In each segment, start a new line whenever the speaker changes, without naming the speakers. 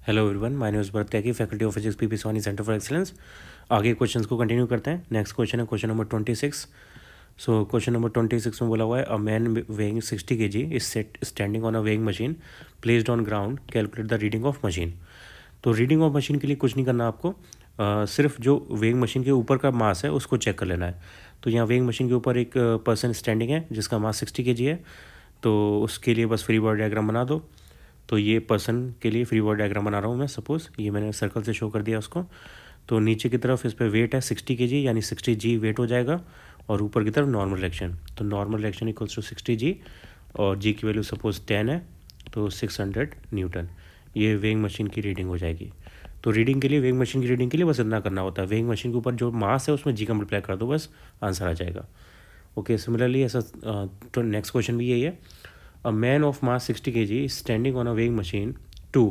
Hello everyone, my name is Bharat Tyagi, faculty of physics, PP Swani centre for excellence. आगे questions को continue करते हैं। Next question है question number 26। So question number 26 में बोला हुआ है a man weighing 60 kg is standing on a weighing machine placed on ground, calculate the reading of machine. तो रीडिंग ऑफ मशीन के लिए कुछ नहीं करना आपको, सिर्फ जो वेइंग मशीन के ऊपर का मास है उसको चेक कर लेना है। तो यहाँ वेइंग मशीन के ऊपर एक पर्सन स्टैंडिंग है जिसका मास 60 kg है, तो उसके लिए बस फ्री बॉडी डायग्राम बना दो। तो ये पर्सन के लिए फ्री बॉडी डायग्राम बना रहा हूँ मैं। सपोज़ ये मैंने सर्कल से शो कर दिया उसको। तो नीचे की तरफ इस पर वेट है 60 kg, यानी 60 g वेट हो जाएगा, और ऊपर की तरफ नॉर्मल रिएक्शन। तो normal reaction equals to 60 g, और जी की वैल्यू सपोज 10 है, तो 600 न्यूटन। ये वेइंग मशीन की रीडिंग हो जाएगी। तो रीडिंग के लिए, वेइंग मशीन की रीडिंग के लिए बस इतना करना होता है, वेइंग मशीन के ऊपर जो मास है उसमें जी का मल्टीप्लाई कर दो, बस आंसर आ जाएगा। ओके, सिमिलरली ऐसा तो नेक्स्ट क्वेश्चन भी यही है। A man of mass 60 kg is standing on a weighing machine 2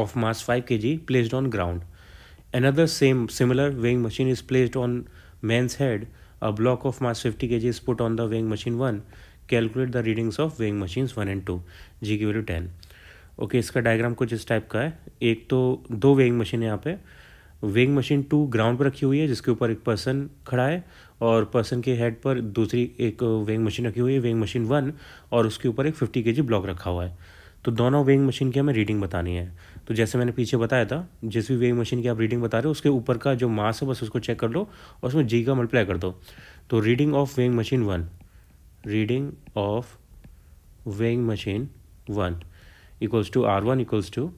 of mass 5 kg placed on ground. Another similar weighing machine is placed on man's head. A block of mass 50 kg is put on the weighing machine 1. Calculate the readings of weighing machines 1 and 2. G की value 10। Okay, इसका diagram कुछ इस type का है। एक तो दो weighing machine है यहाँ पे। वेइंग मशीन 2 ग्राउंड पर रखी हुई है जिसके ऊपर एक पर्सन खड़ा है, और पर्सन के हेड पर दूसरी एक वेइंग मशीन रखी हुई है, वेइंग मशीन 1, और उसके ऊपर एक 50 kg ब्लॉक रखा हुआ है। तो दोनों वेइंग मशीन की हमें रीडिंग बतानी है। तो जैसे मैंने पीछे बताया था, जिस भी वेइंग मशीन की आप रीडिंग बता रहे हो उसके ऊपर का जो मास है बस उसको चेक कर लो और उसमें जी का मल्टीप्लाई कर दो। तो reading of weighing machine 1, reading of weighing machine 1 equals to R1 equals to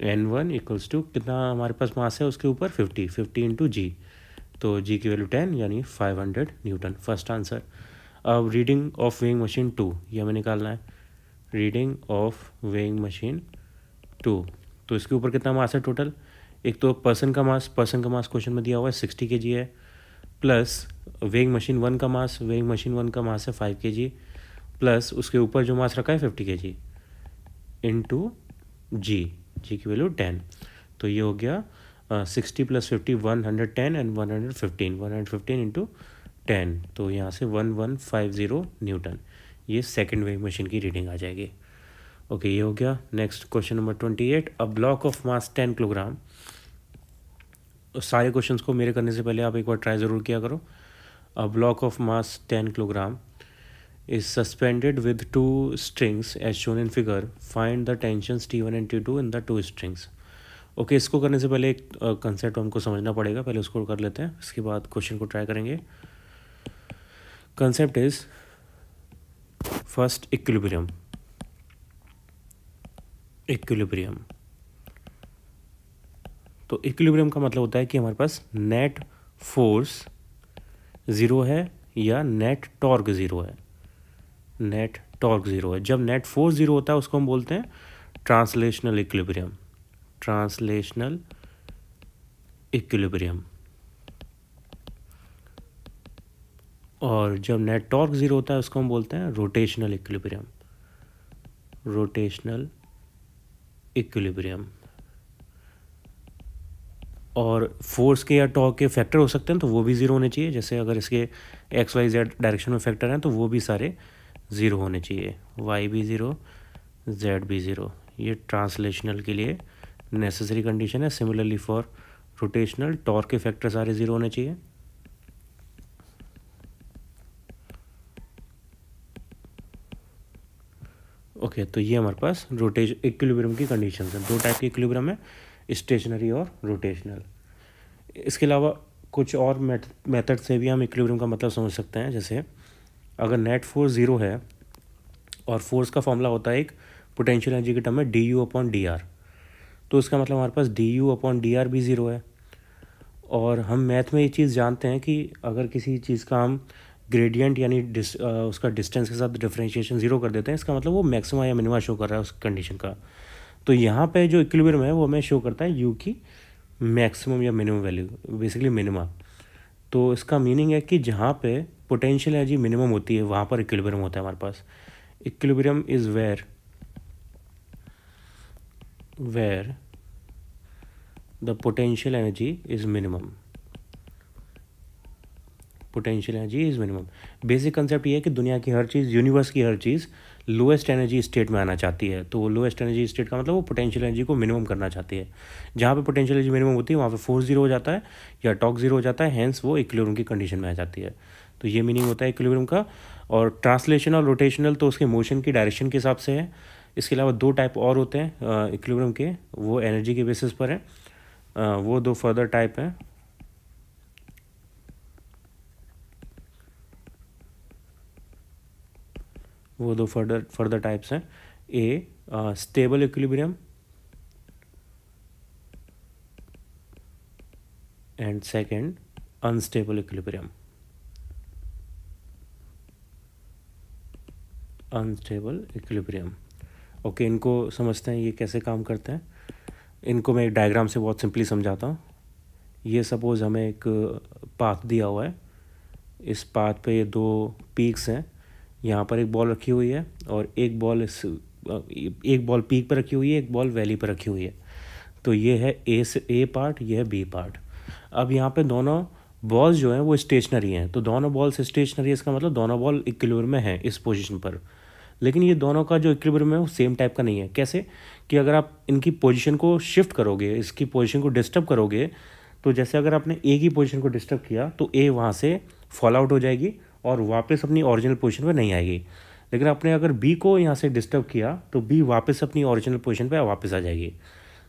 N1 equals to कितना हमारे पास मास है उसके ऊपर 50 इंटू जी। तो जी की वैल्यू 10 यानी 500 न्यूटन। First answer. अब रीडिंग ऑफ वेइंग मशीन 2 ये हमें निकालना है। रीडिंग ऑफ वेइंग मशीन 2, तो इसके ऊपर कितना मास है टोटल। एक तो पर्सन का मास क्वेश्चन में दिया हुआ है 60 kg है, प्लस वेइंग मशीन 1 का मास, वेइंग मशीन 1 का मास है 5 kg, प्लस उसके ऊपर जो मास रखा है 50 kg इंटू जी की वैल्यू 10। तो ये हो गया 60 + 50 110 एंड 115 इंटू 10, तो यहाँ से 1150 न्यूटन। ये सेकेंड वेइंग मशीन की रीडिंग आ जाएगी। ओके, ये हो गया। Next question number 28। A block of mass 10 kilogram. सारे क्वेश्चंस को मेरे करने से पहले आप एक बार ट्राई ज़रूर किया करो। अ block of mass 10 kilogram is suspended with 2 strings as shown in figure. Find the tensions T1 and T2 in the 2 strings. Okay, इसको करने से पहले एक कंसेप्ट हमको समझना पड़ेगा, पहले उसको कर लेते हैं, इसके बाद क्वेश्चन को ट्राई करेंगे। Concept is first equilibrium. तो इक्विलिब्रियम का मतलब होता है कि हमारे पास नेट फोर्स ज़ीरो है या नेट टॉर्क ज़ीरो है। नेट टॉर्क ज़ीरो है। जब नेट फोर्स ज़ीरो होता है उसको हम बोलते हैं ट्रांसलेशनल इक्विलिब्रियम। और जब नेट टॉर्क ज़ीरो होता है उसको हम बोलते हैं रोटेशनल इक्विलिब्रियम। और फोर्स के या टॉर्क के फैक्टर हो सकते हैं, तो वो भी ज़ीरो होने चाहिए। जैसे अगर इसके XYZ डायरेक्शन में फैक्टर हैं तो वो भी सारे ज़ीरो होने चाहिए, Y भी ज़ीरो, Z भी ज़ीरो। ये ट्रांसलेशनल के लिए नेसेसरी कंडीशन है। सिमिलरली फॉर रोटेशनल, टॉर्क के फैक्टर सारे ज़ीरो होने चाहिए। ओके, तो ये हमारे पास इक्विलिब्रियम की कंडीशन है। 2 टाइप के इक्विलिब्रियम है, स्टेशनरी और रोटेशनल। इसके अलावा कुछ और मेथड से भी हम इक्विलिब्रियम का मतलब समझ सकते हैं। जैसे अगर नेट फोर्स ज़ीरो है और फोर्स का फॉर्मूला होता है एक पोटेंशियल एनर्जी के टर्म में du/dr, तो इसका मतलब हमारे पास du/dr भी ज़ीरो है। और हम मैथ में ये चीज़ जानते हैं कि अगर किसी चीज़ का हम ग्रेडियंट यानी उसका डिस्टेंस के साथ डिफरेंशिएशन ज़ीरो कर देते हैं, इसका मतलब वो मैक्सिमा या मिनिमा शो कर रहा है उस कंडीशन का। तो यहाँ पे जो इक्विलिब्रियम है वो हमें शो करता है u की मैक्सिमम या मिनिमम वैल्यू, बेसिकली मिनिमा। तो इसका मीनिंग है कि जहाँ पे पोटेंशियल एनर्जी मिनिमम होती है वहाँ पर इक्विलिब्रियम होता है हमारे पास। Equilibrium is where the potential energy is minimum. Basic concept ये है कि दुनिया की हर चीज़, यूनिवर्स की हर चीज़ लोएस्ट एनर्जी स्टेट में आना चाहती है, तो वो लोएस्ट एनर्जी स्टेट का मतलब वो पोटेंशियल एनर्जी को मिनिमम करना चाहती है। जहाँ पे पोटेंशियल एनर्जी मिनिमम होती है वहाँ पे फोर्स जीरो हो जाता है या टॉर्क जीरो हो जाता है, हैंस वो इक्विलिब्रियम की कंडीशन में आ जाती है। तो ये मीनिंग होता है इक्विलिब्रियम का। और ट्रांसलेशनल रोटेशनल तो उसके मोशन की डायरेक्शन के हिसाब से है। इसके अलावा दो टाइप और होते हैं इक्विलिब्रियम के, वो एनर्जी के बेसिस पर है। वो दो फर्दर टाइप हैं। वो दो फर्दर टाइप्स हैं। A stable equilibrium and second unstable equilibrium. Unstable equilibrium, okay, इनको समझते हैं ये कैसे काम करते हैं। इनको मैं एक डायग्राम से बहुत सिंपली समझाता हूँ। ये सपोज़ हमें एक पाथ दिया हुआ है, इस पाथ पे दो पीक्स हैं। यहाँ पर एक बॉल रखी हुई है और एक बॉल पीक पर रखी हुई है, एक बॉल वैली पर रखी हुई है। तो ये है ए पार्ट, ये है बी पार्ट। अब यहाँ पे दोनों बॉल्स जो हैं वो स्टेशनरी हैं, तो दोनों बॉल्स स्टेशनरी है, इसका मतलब दोनों बॉल इक्विलिब्रियम में है इस पोजीशन पर। लेकिन ये दोनों का जो इक्विलिब्रियम है वो सेम टाइप का नहीं है। कैसे कि अगर आप इनकी पोजीशन को शिफ्ट करोगे, इसकी पोजीशन को डिस्टर्ब करोगे, तो जैसे अगर आपने ए की पोजीशन को डिस्टर्ब किया तो ए वहाँ से फॉल आउट हो जाएगी और वापस अपनी ओरिजिनल पोजीशन पर नहीं आएगी। लेकिन आपने अगर बी को यहाँ से डिस्टर्ब किया तो बी वापस अपनी ओरिजिनल पोजीशन पर वापस आ जाएगी।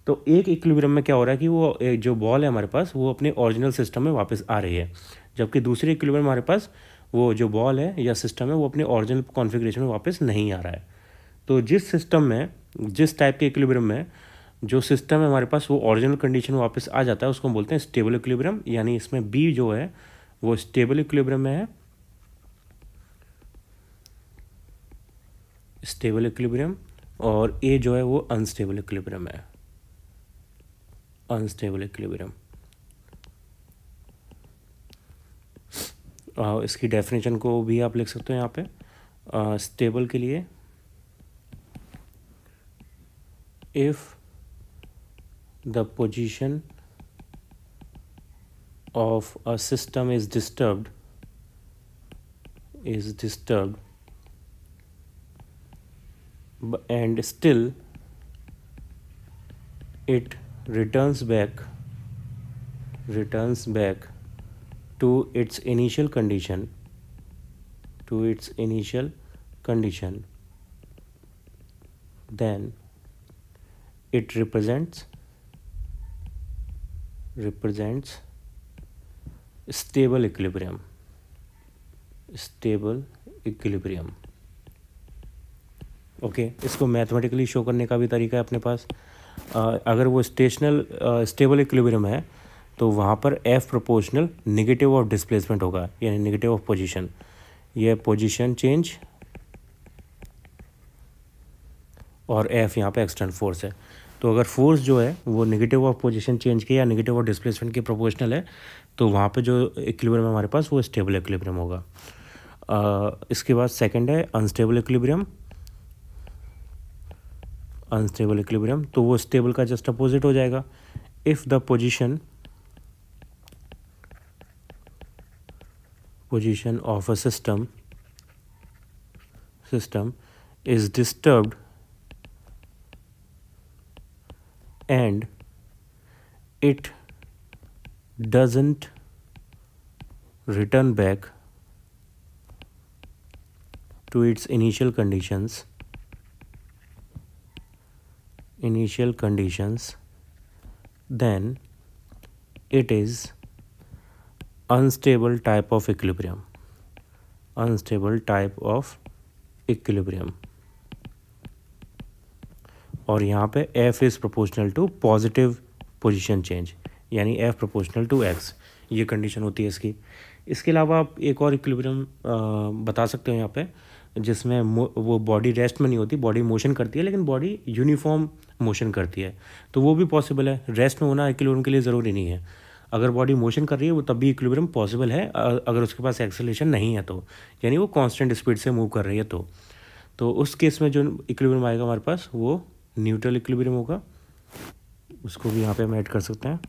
तो एक इक्विलिब्रियम में क्या हो रहा है कि वो जो बॉल है हमारे पास वो अपने ओरिजिनल सिस्टम में वापस आ रही है, जबकि दूसरे इक्विलिब्रियम में हमारे पास वो जो बॉल है या सिस्टम है वो अपने ओरिजिनल कॉन्फ़िगरेशन में वापस नहीं आ रहा है। तो जिस सिस्टम में, जिस टाइप के इक्विलिब्रियम में जो सिस्टम है हमारे पास वो ओरिजिनल कंडीशन में वापस आ जाता है, उसको हम बोलते हैं स्टेबल इक्विलिब्रियम। यानी इसमें बी जो है वो स्टेबल इक्विलिब्रियम में है, स्टेबल इक्विलिब्रियम, और ए जो है वो अनस्टेबल इक्विलिब्रियम है, अनस्टेबल इक्विलिब्रियम। इसकी डेफिनेशन को भी आप लिख सकते हो यहाँ पे। स्टेबल के लिए if the position of a system is disturbed and still it returns back to its initial condition, then it represents stable equilibrium, okay. इसको मैथमेटिकली शो करने का भी तरीका है अपने पास। अगर वो स्टेबल इक्विलिब्रियम है तो वहाँ पर F proportional negative of displacement होगा, यानी नेगेटिव ऑफ पोजीशन। ये पोजीशन चेंज और एफ यहाँ पे एक्सटर्नल फोर्स है। तो अगर फोर्स जो है वो नेगेटिव ऑफ पोजीशन चेंज के या नेगेटिव ऑफ डिस्प्लेसमेंट के प्रोपोर्शनल है तो वहाँ पे जो इक्विलिब्रियम है हमारे पास वो स्टेबल इक्विलिब्रियम होगा। इसके बाद सेकंड है अनस्टेबल इक्विलिब्रियम। अनस्टेबल इक्विलिब्रियम तो वो स्टेबल का जस्ट अपोजिट हो जाएगा। If the position of a system is disturbed and it doesn't return back to its initial conditions, then it is unstable type of equilibrium, और यहाँ पे f is proportional to positive position change, यानी f proportional to x, ये condition होती है इसकी। इसके अलावा आप एक और इक्विलिब्रियम बता सकते हो यहाँ पे, जिसमें वो बॉडी रेस्ट में नहीं होती, बॉडी मोशन करती है लेकिन बॉडी यूनिफॉर्म मोशन करती है, तो वो भी पॉसिबल है। रेस्ट में होना इक्विलिब्रियम के लिए ज़रूरी नहीं है। अगर बॉडी मोशन कर रही है वो तब भी इक्विलिब्रियम पॉसिबल है, अगर उसके पास एक्सेलरेशन नहीं है तो, यानी वो कांस्टेंट स्पीड से मूव कर रही है तो उस केस में जो इक्विलिब्रियम आएगा हमारे पास वो न्यूट्रल इक्विलिब्रियम होगा। उसको भी यहाँ पे हम ऐड कर सकते हैं,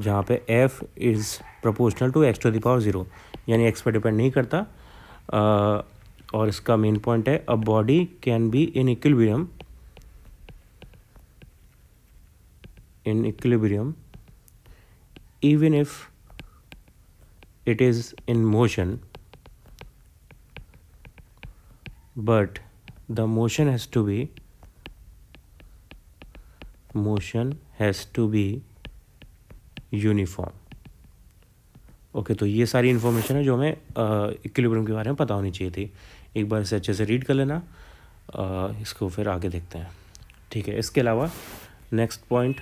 जहाँ पे f is proportional to x to the power 0, यानी x पर डिपेंड नहीं करता। और इसका मेन पॉइंट है a body can be in equilibrium even if it is in motion, but the motion has to be uniform. Okay, तो ये सारी इन्फॉर्मेशन है जो हमें इक्विलिब्रियम के बारे में पता होनी चाहिए थी। एक बार इसे अच्छे से रीड कर लेना, इसको फिर आगे देखते हैं। ठीक है, इसके अलावा next point,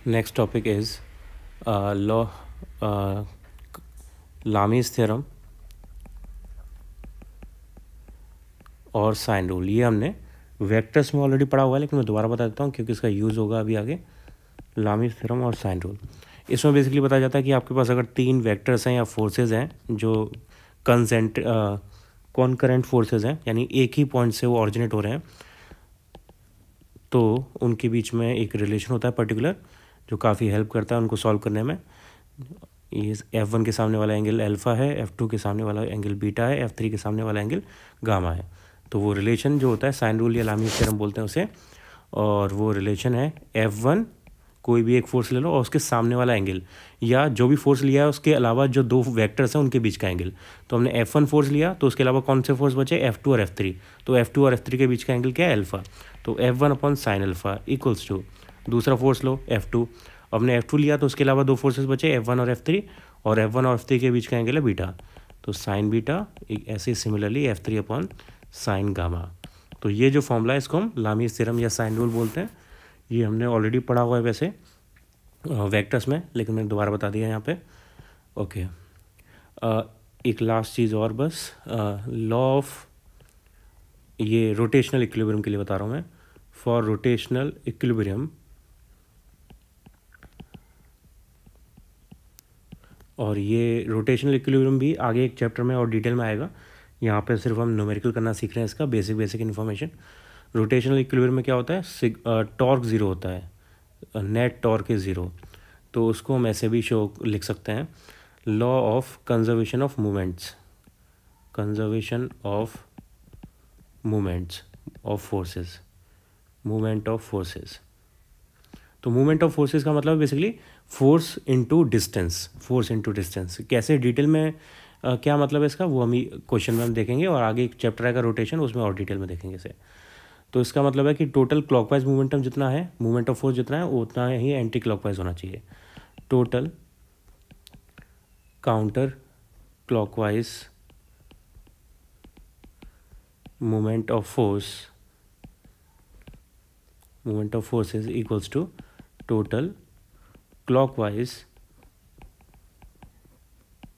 next topic is Lami's theorem और साइन रूल। ये हमने वेक्टर्स में ऑलरेडी पढ़ा हुआ है, लेकिन मैं दोबारा बता देता हूँ क्योंकि इसका यूज़ होगा अभी आगे। लामीज़ थ्योरम और साइन रूल, इसमें बेसिकली बताया जाता है कि आपके पास अगर 3 वेक्टर्स हैं या फोर्सेस हैं जो कॉन्करेंट फोर्सेस हैं, यानी एक ही पॉइंट से वो ऑरिजिनेट हो रहे हैं, तो उनके बीच में एक रिलेशन होता है पर्टिकुलर जो काफ़ी हेल्प करता है उनको सॉल्व करने में। ये F1 के सामने वाला एंगल अल्फ़ा है, F2 के सामने वाला एंगल बीटा है, F3 के सामने वाला एंगल गामा है। तो वो रिलेशन जो होता है साइन रूल या लामीज़ थ्योरम बोलते हैं उसे, और वो रिलेशन है F1 कोई भी एक फोर्स ले लो और उसके सामने वाला एंगल, या जो भी फोर्स लिया है उसके अलावा जो 2 वेक्टर्स हैं उनके बीच का एंगल। तो हमने F1 फोर्स लिया तो उसके अलावा कौन से फोर्स बचे, F2 और F3। तो F2 और F3 के बीच का एंगल क्या है, अल्फ़ा। तो F1 upon sine alpha equals to, दूसरा फोर्स लो F2, हमने F2 लिया तो उसके अलावा 2 फोर्सेस बचे F1 और F3, और F1 और F3 के बीच का एंगल है बीटा, तो साइन बीटा। ऐसे similarly F3 upon sine gamma. तो ये जो फॉर्मूला है इसको हम लामीज़ थ्योरम या साइन रूल बोलते हैं। ये हमने ऑलरेडी पढ़ा हुआ है वैसे वेक्टर्स में, लेकिन मैंने दोबारा बता दिया यहाँ पे। ओके, एक लास्ट चीज़ और बस, लॉ ऑफ, ये रोटेशनल इक्विलिब्रियम के लिए बता रहा हूँ मैं। फॉर रोटेशनल इक्विलिब्रियम, और ये रोटेशनल इक्विलिब्रियम भी आगे एक चैप्टर में और डिटेल में आएगा। यहाँ पे सिर्फ हम न्यूमेरिकल करना सीख रहे हैं, इसका बेसिक इन्फॉर्मेशन। रोटेशनल इक्विलिब्रियम में क्या होता है, टॉर्क ज़ीरो होता है, नेट टॉर्क इज ज़ीरो। तो उसको हम ऐसे भी लिख सकते हैं, law of conservation of movements of forces, movement of forces. तो मूवमेंट ऑफ फोर्सेस का मतलब बेसिकली फोर्स इनटू डिस्टेंस। कैसे डिटेल में क्या मतलब है इसका, वो हम क्वेश्चन में हम देखेंगे, और आगे एक चैप्टर आएगा रोटेशन, उसमें और डिटेल में देखेंगे इसे। तो इसका मतलब है कि टोटल क्लॉकवाइज मोमेंटम जितना है, मूवमेंट ऑफ फोर्स जितना है, उतना ही एंटी क्लॉकवाइज होना चाहिए। Total counter clockwise movement of force is equals to total clockwise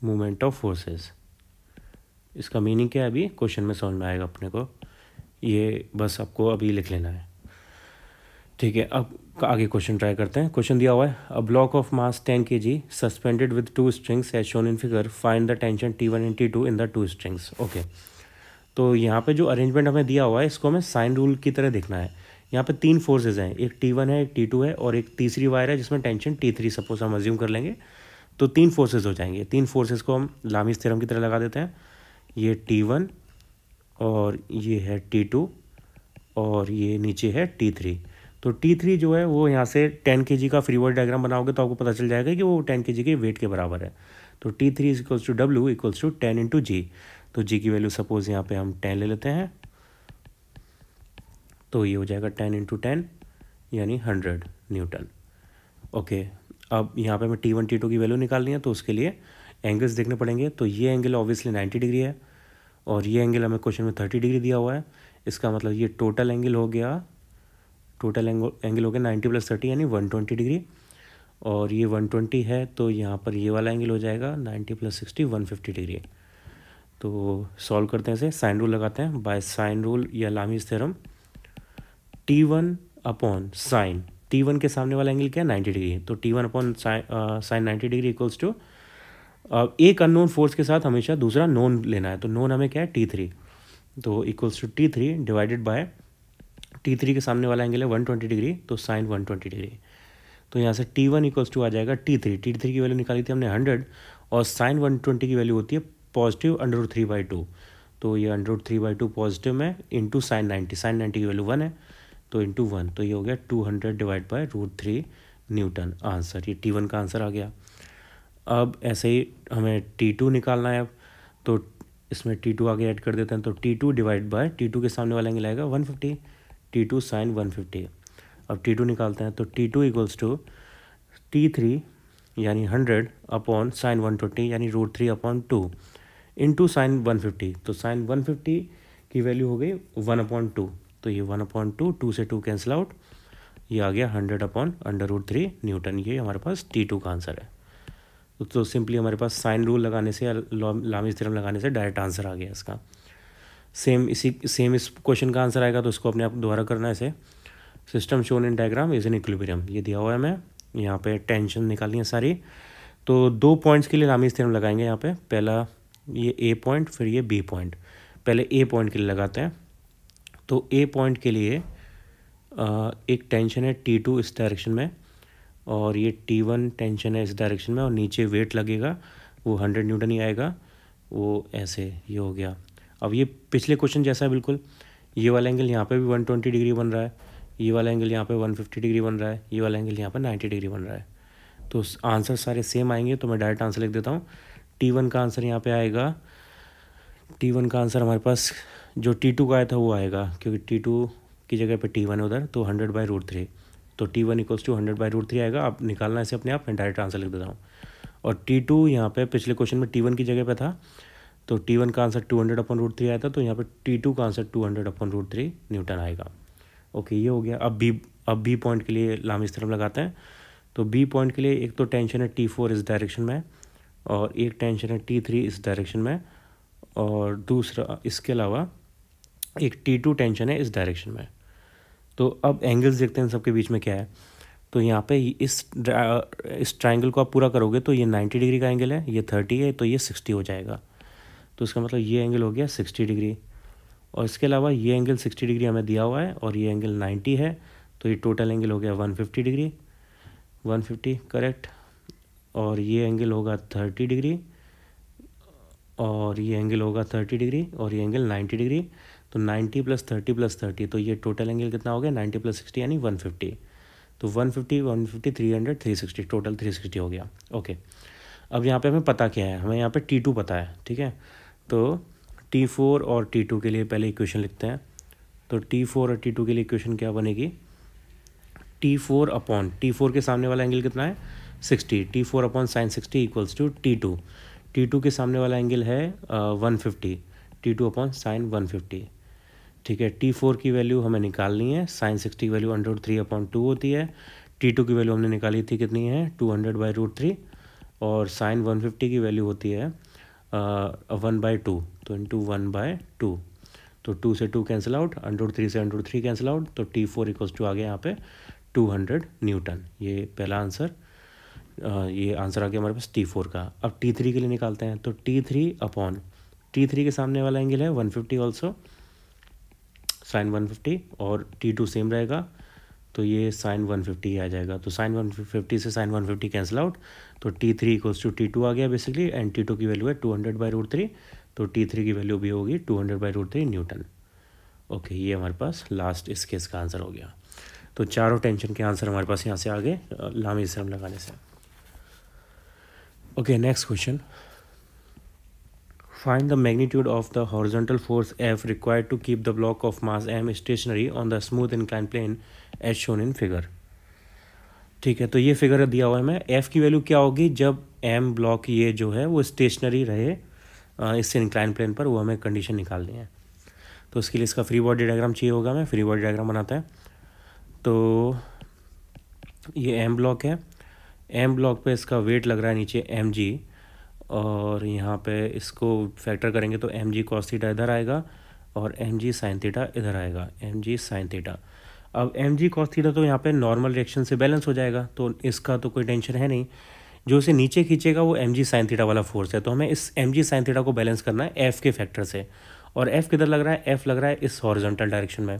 movement of forces. इसका मीनिंग क्या है अभी क्वेश्चन में समझ में आएगा अपने को, ये बस आपको अभी लिख लेना है। ठीक है, अब आगे क्वेश्चन ट्राई करते हैं। क्वेश्चन दिया हुआ है, a block of mass 10 kg suspended with 2 strings as shown in figure, find the tension T1 and T2 in the 2 strings। Okay, तो यहाँ पे जो अरेंजमेंट हमें दिया हुआ है इसको हमें साइन रूल की तरह देखना है। यहाँ पे 3 फोर्सेज हैं, एक T1 है, एक T2 है, और एक तीसरी वायर है जिसमें टेंशन T3 सपोज हम अज्यूम कर लेंगे। तो 3 फोर्सेज हो जाएंगे। 3 फोर्सेज को हम लामीज़ थ्योरम की तरह लगा देते हैं। ये T1 और ये है T2 और ये नीचे है T3। तो T3 जो है वो यहाँ से 10 kg का फ्री बॉडी डायग्राम बनाओगे तो आपको पता चल जाएगा कि वो 10 kg के वेट के बराबर है। तो T3 is equals to W equals to 10 into G. तो जी की वैल्यू सपोज यहाँ पे हम 10 ले लेते हैं, तो ये हो जाएगा 10 इंटू 10 यानी 100 न्यूटन। ओके, अब यहाँ पे हमें T1 T2 की वैल्यू निकालनी है, तो उसके लिए एंगल्स देखने पड़ेंगे। तो ये एंगल ऑब्वियसली 90 डिग्री है, और ये एंगल हमें क्वेश्चन में 30 डिग्री दिया हुआ है। इसका मतलब ये टोटल एंगल हो गया 90 + 30 यानी 120 डिग्री, और ये 120 है तो यहाँ पर ये वाला एंगल हो जाएगा 90 + 60 150 डिग्री। तो सॉल्व करते हैं इसे, साइन रूल लगाते हैं। बाय साइन रूल या लामीज़ theorem, T1 upon sign, T1 के सामने वाला एंगल क्या है 90 डिग्री, तो T1 upon sine 90 degree equals to एक अननोन फोर्स के साथ हमेशा दूसरा नोन लेना है। तो नोन हमें क्या है T3, तो equals to T3 divided by T3 के सामने वाला एंगल है 120 डिग्री, तो साइन 120 डिग्री। तो यहाँ से T1 इक्वल्स टू आ जाएगा T3 की वैल्यू निकाली थी हमने 100, और साइन 120 की वैल्यू होती है पॉजिटिव √3/2। तो ये √3/2 पॉजिटिव में इंटू साइन 90 की वैल्यू 1 है, तो इंटू 1, तो ये हो गया 200 डिवाइड बाई √3 न्यूटन आंसर। ये T1 का आंसर आ गया। अब ऐसे ही हमें T2 निकालना है, अब तो इसमें T2 आगे ऐड कर देते हैं। तो T2 डिवाइड बाय T2 के सामने वाला एंगल आएगा 150, T2 साइन 150। अब T2 निकालते हैं, तो T2 इक्वल्स टू T3 यानी 100 अपॉन साइन 120 यानी √3/2 इंटू साइन 150। तो साइन 150 की वैल्यू हो गई 1/2, तो ये 1/2, 2 से 2 कैंसिल आउट, ये आ गया 100/√3 न्यूटन। ये हमारे पास T2 का आंसर है। तो सिंपली हमारे पास साइन रूल लगाने से या लामीज थ्योरम लगाने से डायरेक्ट आंसर आ गया इसका। सेम इस क्वेश्चन का आंसर आएगा, तो इसको अपने आप दोबारा करना है ऐसे। System shown in diagram is in equilibrium, ये दिया हुआ है हमें। यहाँ पे टेंशन निकालनी है सारी। तो 2 पॉइंट्स के लिए लामीज थ्योरम लगाएंगे यहाँ पे। पहला ये A पॉइंट, फिर ये B पॉइंट। पहले A पॉइंट के लिए लगाते हैं। तो A पॉइंट के लिए एक टेंशन है T2 इस डायरेक्शन में, और ये T1 टेंशन है इस डायरेक्शन में, और नीचे वेट लगेगा वो 100 न्यूटन ही आएगा, वो ऐसे ये हो गया। अब ये पिछले क्वेश्चन जैसा है बिल्कुल। ये वाला एंगल यहाँ पे भी 120 डिग्री बन रहा है, ये वाला एंगल यहाँ पे 150 डिग्री बन रहा है, ये वाला एंगल यहाँ पे 90 डिग्री बन रहा है। तो आंसर सारे सेम आएंगे, तो मैं डायरेक्ट आंसर लिख देता हूँ। T1 का आंसर यहाँ पे आएगा, T1 का आंसर हमारे पास जो T2 का आया था वो आएगा, क्योंकि T2 की जगह पे T1 है उधर, तो 100/√3। तो T1 इक्वल्स टू 100/√3 आएगा। आप निकालना इसे अपने आप, मैं डायरेक्ट आंसर लिख देता हूँ। और T2 यहाँ पे पिछले क्वेश्चन में T1 की जगह पे था, तो T1 का आंसर 200/√3 आया था, तो यहाँ पे T2 का आंसर 200/√3 न्यूटन आएगा। ओके, ये हो गया। अब B पॉइंट के लिए लामीज थ्योरम लगाते हैं। तो B पॉइंट के लिए एक तो टेंशन है T4 इस डायरेक्शन में, और एक टेंशन है T3 इस डायरेक्शन में, और दूसरा इसके अलावा एक T2 टेंशन है इस डायरेक्शन में। तो अब एंगल्स देखते हैं सबके बीच में क्या है। तो यहाँ पे इस ट्राइंगल को आप पूरा करोगे तो ये 90 डिग्री का एंगल है, ये 30 है, तो ये 60 हो जाएगा। तो इसका मतलब ये एंगल हो गया 60 डिग्री, और इसके अलावा ये एंगल 60 डिग्री हमें दिया हुआ है, और ये एंगल 90 है, तो ये टोटल एंगल हो गया 150 डिग्री, 150 करेक्ट। और ये एंगल होगा 30 डिग्री, और ये एंगल होगा 30 डिग्री, और ये एंगल 90 डिग्री। तो 90 + 30 + 30, तो ये टोटल एंगल कितना हो गया 90 + 60 यानी 150। तो 150, 150, 300, 360, टोटल 360 हो गया। ओके, अब यहाँ पे हमें पता क्या है, हमें यहाँ पे T2 पता है, ठीक है। तो T4 और T2 के लिए पहले इक्वेशन लिखते हैं। तो T4 और T2 के लिए इक्वेशन क्या बनेगी, T4 के सामने वाला एंगल कितना है 60, T4/sin 60 इक्वल्स टू T2 के सामने वाला एंगल है 150, T2/sin 150, ठीक है। T4 की वैल्यू हमें निकालनी है, sin 60 की वैल्यू √3/2 होती है। T2 की वैल्यू हमने निकाली थी कितनी है 200/√3, और sin 150 की वैल्यू होती है 1/2, तो इंटू 1/2, तो 2 से 2 कैंसिल आउट, √3 से √3 कैंसिल आउट, तो T4 इक्वल्स टू आ गया यहाँ पे 200 न्यूटन। ये पहला आंसर, ये आंसर आ गया हमारे पास T4 का। अब T3 के लिए निकालते हैं। तो T3 के सामने वाला एंगल है 150 ऑल्सो, sin 150, और T2 सेम रहेगा, तो ये sin 150 आ जाएगा। तो sin 150 से sin 150 कैंसिल आउट, तो T3 इक्वल्स टू T2 आ गया बेसिकली, एंड T2 की वैल्यू है 200/√3, तो T3 की वैल्यू भी होगी 200/√3 न्यूटन। ओके, ये हमारे पास लास्ट इस केस का आंसर हो गया। तो चारों टेंशन के आंसर हमारे पास यहाँ से आ गए लामीज थ्योरम लगाने से। Okay, next question, find the magnitude of the horizontal force F required to keep the block of mass M stationary on the smooth inclined plane as shown in figure। ठीक है, तो ये figure दिया हुआ है हमें। F की value क्या होगी जब M ब्लॉक ये जो है वो स्टेशनरी रहे इससे इंक्लाइन प्लेन पर, वो हमें कंडीशन निकालनी है। तो उसके लिए इसका फ्री बॉडी डायग्राम चाहिए होगा, हमें फ्री बॉडी डायग्राम बनाते हैं। तो ये M ब्लॉक है, M ब्लॉक पे इसका वेट लग रहा है नीचे mg, और यहाँ पे इसको फैक्टर करेंगे तो mg cos थीटा इधर आएगा, और mg sin थीटा इधर आएगा, mg sin थीटा। अब mg cos थीटा तो यहाँ पे नॉर्मल रिएक्शन से बैलेंस हो जाएगा, तो इसका तो कोई टेंशन है नहीं। जो इसे नीचे खींचेगा वो mg sin थीटा वाला फोर्स है, तो हमें इस mg sin थीटा को बैलेंस करना है f के फैक्टर से। और f किधर लग रहा है, f लग रहा है इस हॉरिजॉन्टल डायरेक्शन में।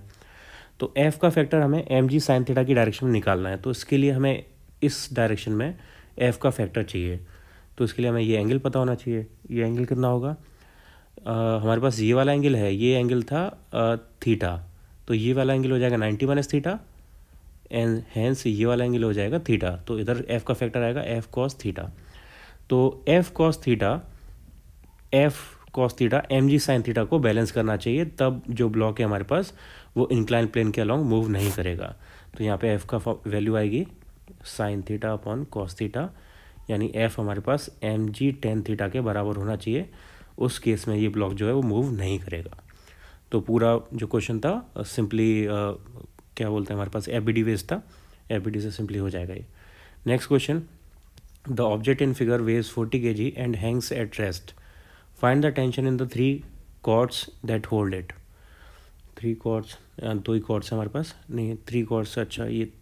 तो एफ का फैक्टर हमें एम जी साइन थीटा की डायरेक्शन में निकालना है, तो इसके लिए हमें इस डायरेक्शन में एफ का फैक्टर चाहिए। तो इसके लिए हमें ये एंगल पता होना चाहिए। ये एंगल कितना होगा, हमारे पास ये वाला एंगल है, ये एंगल था थीटा, तो ये वाला एंगल हो जाएगा 90 माइनस थीटा एंड हैंस ये वाला एंगल हो जाएगा थीटा। तो इधर एफ का फैक्टर आएगा एफ कॉस थीटा। तो F cos theta M G sine theta को बैलेंस करना चाहिए, तब जो ब्लॉक है हमारे पास वो इंक्लाइन प्लेन के अलॉन्ग मूव नहीं करेगा। तो यहाँ पे एफ का वैल्यू आएगी sine theta upon cos theta, यानी एफ हमारे पास एम जी टेन थीटा के बराबर होना चाहिए। उस केस में ये ब्लॉक जो है वो मूव नहीं करेगा। तो पूरा जो क्वेश्चन था सिंपली क्या बोलते हैं, हमारे पास एफ बी डी वेज था, एफ बी डी से सिंपली हो जाएगा ये। Next question, the object in figure weighs 40 kg and hangs at rest, find the tension in the 3 cords that hold it. 3 cords, 2 ही कॉर्ड्स हमारे पास, नहीं 3 chords, अच्छा ये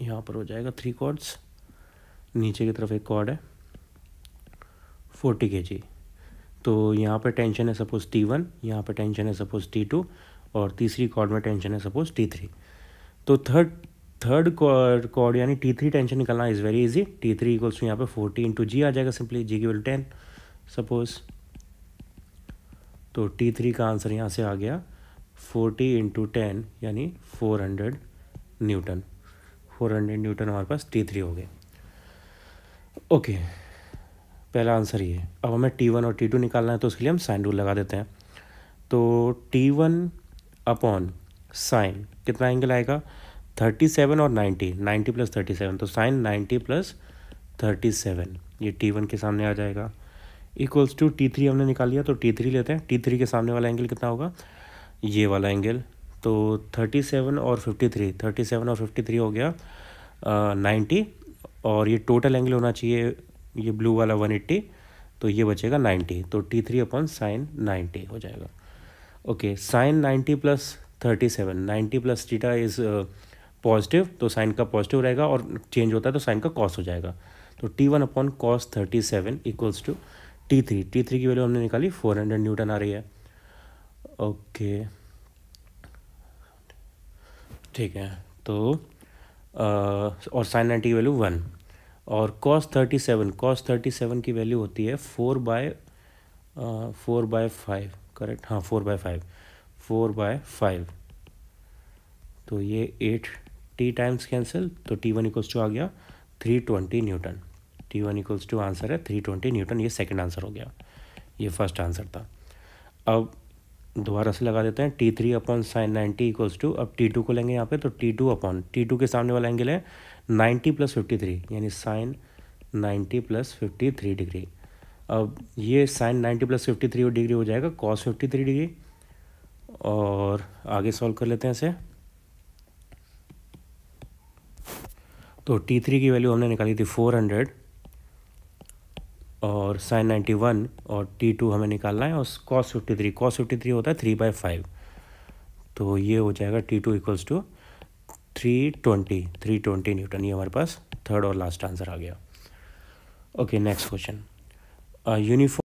यहाँ पर हो जाएगा 3 कॉर्ड्स, नीचे की तरफ एक कॉर्ड है 40 kg। तो यहाँ पे टेंशन है सपोज T1, यहाँ पे टेंशन है सपोज T2 और तीसरी कॉर्ड में टेंशन है सपोज T3। तो थर्ड कॉर्ड यानी T3 टेंशन निकालना is very easy. T3 equals to यहाँ पे 40 इंटू जी आ जाएगा सिंपली, जी की वैल्यू 10 सपोज। तो T3 का आंसर यहाँ से आ गया 40 इंटू 10 यानी 400 न्यूटन। 400 न्यूटन हमारे पास T3 हो गए। ओके, पहला आंसर ये। अब हमें T1 और T2 निकालना है, तो उसके लिए हम साइन रूल लगा देते हैं। तो T1 अपॉन साइन कितना एंगल आएगा, 37 और 90, 90 प्लस 37, तो साइन 90 प्लस 37 ये T1 के सामने आ जाएगा, इक्वल्स टू T3 हमने निकाल लिया। तो T3 लेते हैं, T3 के सामने वाला एंगल कितना होगा, ये वाला एंगल। तो 37 और 53 हो गया 90, और ये टोटल एंगल होना चाहिए ये ब्लू वाला 180, तो ये बचेगा 90। तो T3 अपॉन साइन 90 हो जाएगा। Okay, sine 90 plus 37, 90 plus theta is positive, तो साइन का पॉजिटिव रहेगा, और चेंज होता है तो साइन का कॉस हो जाएगा। तो T1 upon cos 37 equals to T3 की वैल्यू हमने निकाली 400 न्यूटन आ रही है। ओके ठीक है, तो और साइन 90 की वैल्यू 1, और कॉस 37 की वैल्यू होती है 4/5, करेक्ट, हाँ 4/5। तो ये 8t टाइम्स कैंसिल, तो T1 इक्वल्स टू आ गया 320 Newton. T1 equals to answer है 320 न्यूटन, ये सेकंड आंसर हो गया, ये फर्स्ट आंसर था। अब दोबारा से लगा देते हैं, T3 upon sine 90 equals to, अब T2 को लेंगे यहाँ पे, तो T2 के सामने वाला एंगल है 90 प्लस 53, यानी साइन 90 प्लस 53 डिग्री। अब ये साइन 90 प्लस 53 डिग्री हो जाएगा कॉस 53 डिग्री, और आगे सॉल्व कर लेते हैं इसे। तो T3 की वैल्यू हमने निकाली थी 400, और साइन 91, और T2 हमें निकालना है, और कॉस 53 होता है 3/5, तो ये हो जाएगा T2 इक्वल्स टू 320 न्यूटन। ये हमारे पास थर्ड और लास्ट आंसर आ गया। Okay, next question, uniform